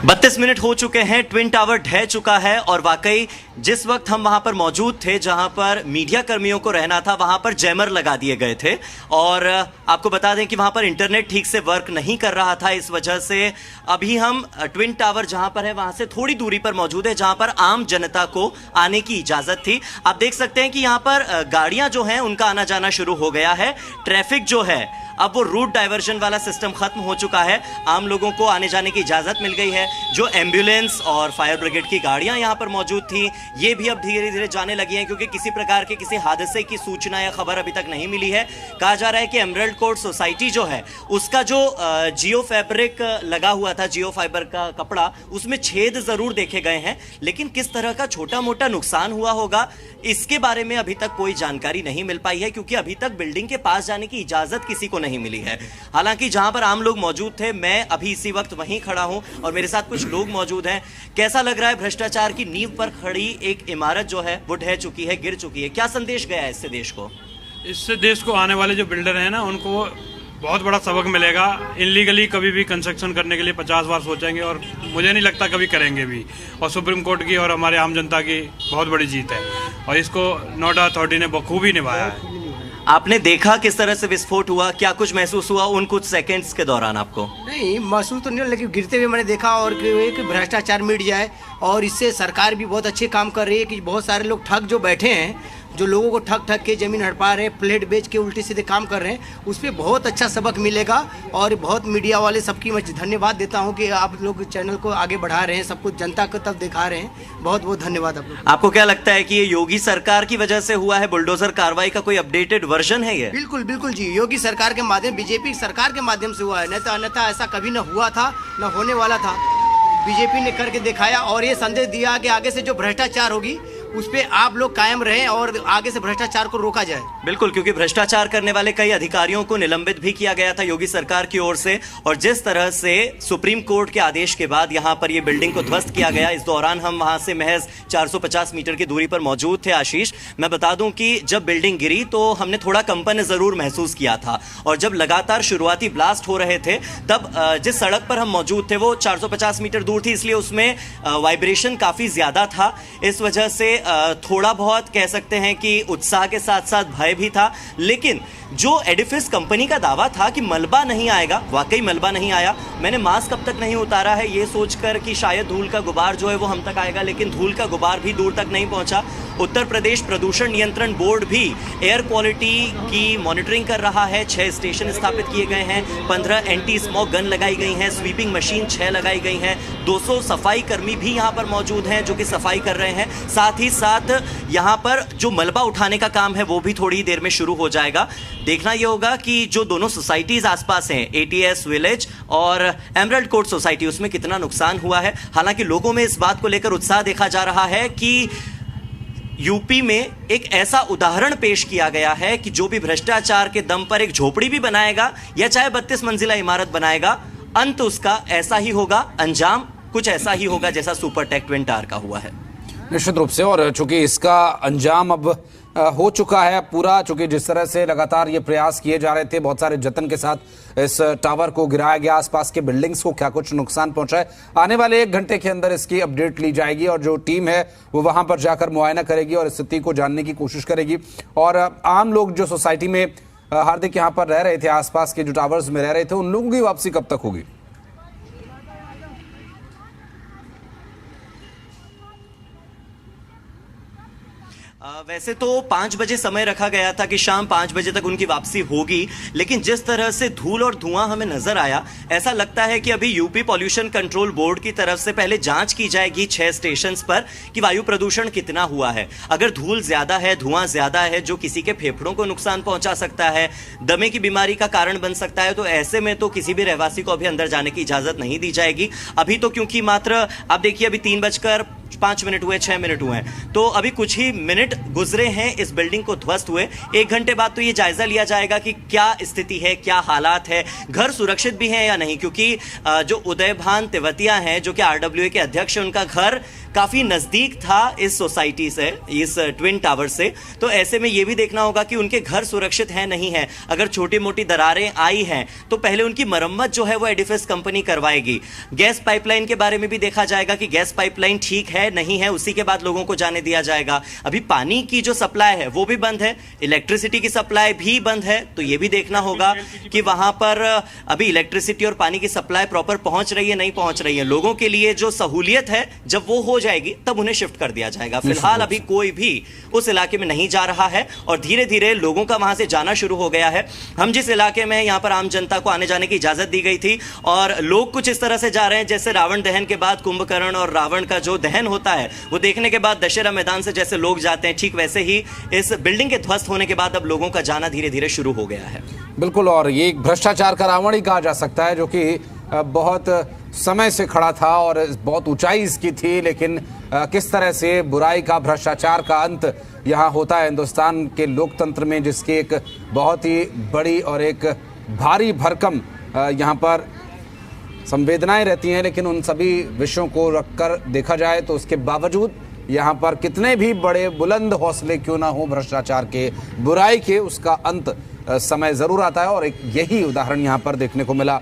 32 minute हो चुके हैं, ट्विन टावर ढह चुका है और वाकई जिस वक्त हम वहां पर मौजूद थे, जहां पर मीडिया कर्मियों को रहना था, वहां पर जैमर लगा दिए गए थे। और आपको बता दें कि वहां पर इंटरनेट ठीक से वर्क नहीं कर रहा था। इस वजह से अभी हम ट्विन टावर जहां पर है वहां से थोड़ी दूरी पर मौजूद है, जहां पर आम जनता को आने की इजाजत थी। आप देख सकते हैं कि यहां पर गाड़ियां जो हैं उनका आना जाना शुरू हो गया है। ट्रैफिक जो है अब वो रूट डाइवर्जन वाला सिस्टम खत्म हो चुका है। आम लोगों को आने जाने की इजाजत मिल गई है। जो एम्बुलेंस और फायर ब्रिगेड की गाड़ियां यहां पर मौजूद थी, ये भी अब धीरे धीरे जाने लगी हैं, क्योंकि किसी प्रकार के किसी हादसे की सूचना या खबर अभी तक नहीं मिली है। कहा जा रहा है कि एमरल्ड कोर्ट सोसाइटी जो है उसका जो जियो फैब्रिक लगा हुआ था, जियो फाइबर का कपड़ा, उसमें छेद जरूर देखे गए हैं, लेकिन किस तरह का छोटा मोटा नुकसान हुआ होगा इसके बारे में अभी तक कोई जानकारी नहीं मिल पाई है, क्योंकि अभी तक बिल्डिंग के पास जाने की इजाजत किसी को नहीं मिली है। हालांकि जहां पर आम लोग मौजूद थे, मैं अभी इसी वक्त वहीं खड़ा हूं और मेरे साथ कुछ लोग मौजूद हैं। कैसा लग रहा है? भ्रष्टाचार की नींव पर खड़ी एक इमारत जो है वो ढह चुकी है, गिर चुकी है। क्या संदेश गया है इससे देश को? इससे देश को आने वाले जो बिल्डर हैं ना, उनको बहुत बड़ा सबक मिलेगा। इनलीगली कभी भी कंस्ट्रक्शन करने के लिए 50 बार सोचेंगे और मुझे नहीं लगता कभी करेंगे भी। और सुप्रीम कोर्ट की और हमारे आम जनता की बहुत बड़ी जीत है और इसको नोएडा अथॉरिटी ने बखूबी निभाया है। आपने देखा किस तरह से विस्फोट हुआ? क्या कुछ महसूस हुआ उन कुछ सेकंड्स के दौरान आपको? नहीं, महसूस तो नहीं, लेकिन गिरते हुए मैंने देखा और कि भ्रष्टाचार मिट जाए। और इससे सरकार भी बहुत अच्छे काम कर रही है कि बहुत सारे लोग ठग जो बैठे हैं, जो लोगों को ठग ठग के ज़मीन हड़पा रहे हैं, प्लेट बेच के उल्टे सीधे काम कर रहे हैं, उस पर बहुत अच्छा सबक मिलेगा। और बहुत मीडिया वाले सबकी मैं धन्यवाद देता हूं कि आप लोग चैनल को आगे बढ़ा रहे हैं, सब कुछ जनता को तब दिखा रहे हैं। बहुत बहुत धन्यवाद आप लोग। आपको क्या लगता है कि ये योगी सरकार की वजह से हुआ है? बुलडोजर कार्रवाई का कोई अपडेटेड वर्जन है ये? बिल्कुल बिल्कुल जी, योगी सरकार के माध्यम, बीजेपी सरकार के माध्यम से हुआ है, नहीं तो अन्यथा ऐसा कभी न हुआ था, न होने वाला था। बीजेपी ने करके दिखाया और ये संदेश दिया कि आगे से जो भ्रष्टाचार होगी उस पर आप लोग कायम रहें और आगे से भ्रष्टाचार को रोका जाए। बिल्कुल, क्योंकि भ्रष्टाचार करने वाले कई अधिकारियों को निलंबित भी किया गया था योगी सरकार की ओर से। और जिस तरह से सुप्रीम कोर्ट के आदेश के बाद यहां पर ये बिल्डिंग को ध्वस्त किया गया, इस दौरान हम वहां से महज 450 मीटर की दूरी पर मौजूद थे। आशीष, मैं बता दूं कि जब बिल्डिंग गिरी तो हमने थोड़ा कंपन जरूर महसूस किया था, और जब लगातार शुरुआती ब्लास्ट हो रहे थे तब जिस सड़क पर हम मौजूद थे वो 450 मीटर दूर थी, इसलिए उसमें वाइब्रेशन काफी ज्यादा था। इस वजह से थोड़ा बहुत कह सकते हैं कि उत्साह के साथ साथ भय भी था। लेकिन जो एडिफिस कंपनी का दावा था कि मलबा नहीं आएगा, वाकई मलबा नहीं आया। मैंने मास्क अब तक नहीं उतारा है ये सोचकर कि शायद धूल का गुबार जो है वो हम तक आएगा, लेकिन धूल का गुबार भी दूर तक नहीं पहुंचा। उत्तर प्रदेश प्रदूषण नियंत्रण बोर्ड भी एयर क्वालिटी की मॉनिटरिंग कर रहा है। 6 स्टेशन स्थापित किए गए हैं, 15 एंटी स्मोक गन लगाई गई हैं, स्वीपिंग मशीन 6 लगाई गई हैं, 200 सफाई कर्मी भी यहाँ पर मौजूद हैं जो कि सफाई कर रहे हैं। साथ ही साथ यहाँ पर जो मलबा उठाने का काम है वो भी थोड़ी देर में शुरू हो जाएगा। देखना यह होगा कि जो दोनों सोसाइटीज आसपास हैं, एटीएस विलेज और एमरल्ड कोर्ट सोसाइटी, उसमें कितना नुकसान हुआ है। हालांकि लोगों में इस बात को लेकर उत्साह देखा जा रहा है कि यूपी में एक ऐसा उदाहरण पेश किया गया है कि जो भी भ्रष्टाचार के दम पर एक झोपड़ी भी बनाएगा या चाहे 32 मंजिला इमारत बनाएगा, अंत उसका ऐसा ही होगा, अंजाम कुछ ऐसा ही होगा जैसा सुपर टेक ट्विन टावर का हुआ है। निश्चित रूप से, और चूंकि इसका अंजाम अब हो चुका है पूरा, चूंकि जिस तरह से लगातार ये प्रयास किए जा रहे थे, बहुत सारे जतन के साथ इस टावर को गिराया गया, आसपास के बिल्डिंग्स को क्या कुछ नुकसान पहुंचा है, आने वाले 1 घंटे के अंदर इसकी अपडेट ली जाएगी और जो टीम है वो वहां पर जाकर मुआयना करेगी और स्थिति को जानने की कोशिश करेगी। और आम लोग जो सोसाइटी में हार्दिक यहाँ पर रह रहे थे, आसपास के जो टावर्स में रह रहे थे, उन लोगों की वापसी कब तक होगी? वैसे तो 5 बजे समय रखा गया था कि शाम 5 बजे तक उनकी वापसी होगी, लेकिन जिस तरह से धूल और धुआं हमें नजर आया, ऐसा लगता है कि अभी यूपी पॉल्यूशन कंट्रोल बोर्ड की तरफ से पहले जांच की जाएगी 6 स्टेशंस पर कि वायु प्रदूषण कितना हुआ है। अगर धूल ज्यादा है, धुआं ज्यादा है, जो किसी के फेफड़ों को नुकसान पहुंचा सकता है, दमे की बीमारी का कारण बन सकता है, तो ऐसे में तो किसी भी रहवासी को अभी अंदर जाने की इजाजत नहीं दी जाएगी। अभी तो क्योंकि मात्र आप देखिए अभी 3 5 मिनट हुए, 6 मिनट हुए हैं, तो अभी कुछ ही मिनट गुजरे हैं इस बिल्डिंग को ध्वस्त हुए। 1 घंटे बाद तो ये जायजा लिया जाएगा कि क्या स्थिति है, क्या हालात है, घर सुरक्षित भी हैं या नहीं, क्योंकि जो उदयभान तेवतिया हैं जो कि RWA के अध्यक्ष हैं, उनका घर काफी नजदीक था इस सोसाइटी से, इस ट्विन टावर से। तो ऐसे में ये भी देखना होगा कि उनके घर सुरक्षित है नहीं है। अगर छोटी मोटी दरारें आई हैं तो पहले उनकी मरम्मत जो है वो एडिफिस कंपनी करवाएगी। गैस पाइपलाइन के बारे में भी देखा जाएगा कि गैस पाइपलाइन ठीक है नहीं है, उसी के बाद लोगों को जाने दिया जाएगा। अभी पानी की जो सप्लाई है वो भी बंद है, इलेक्ट्रिसिटी की सप्लाई भी बंद है, तो ये भी देखना होगा कि वहां पर अभी इलेक्ट्रिसिटी और पानी की सप्लाई प्रॉपर पहुंच रही है नहीं पहुंच रही है। लोगों के लिए जो सहूलियत है जब वो हो जाएगी तब उन्हें शिफ्ट कर दिया जाएगा। फिलहाल अभी कोई भी उस इलाके में नहीं जा रहा है और धीरे धीरे लोगों का वहां से जाना शुरू हो गया है। हम जिस इलाके में, यहां पर आम जनता को आने जाने की इजाजत दी गई थी और लोग कुछ इस तरह से जा रहे हैं जैसे रावण दहन के बाद कुंभकर्ण और रावण का जो दहन होता है वो देखने के बाद दशहरा मैदान से जैसे लोग जाते हैं, ठीक वैसे ही इस बिल्डिंग के ध्वस्त होने के बाद अब लोगों का जाना धीरे धीरे शुरू हो गया है। बिल्कुल, और ये एक भ्रष्टाचार का रावण ही कहा जा सकता है जो कि बहुत समय से खड़ा था और बहुत ऊंचाई इसकी थी, लेकिन किस तरह से बुराई का, भ्रष्टाचार का अंत यहाँ होता है हिंदुस्तान के लोकतंत्र में, जिसकी एक बहुत ही बड़ी और एक भारी भरकम यहाँ पर संवेदनाएं रहती हैं। लेकिन उन सभी विषयों को रखकर देखा जाए तो उसके बावजूद यहाँ पर कितने भी बड़े बुलंद हौसले क्यों ना हो भ्रष्टाचार के, बुराई के, उसका अंत समय जरूर आता है और एक यही उदाहरण यहाँ पर देखने को मिला।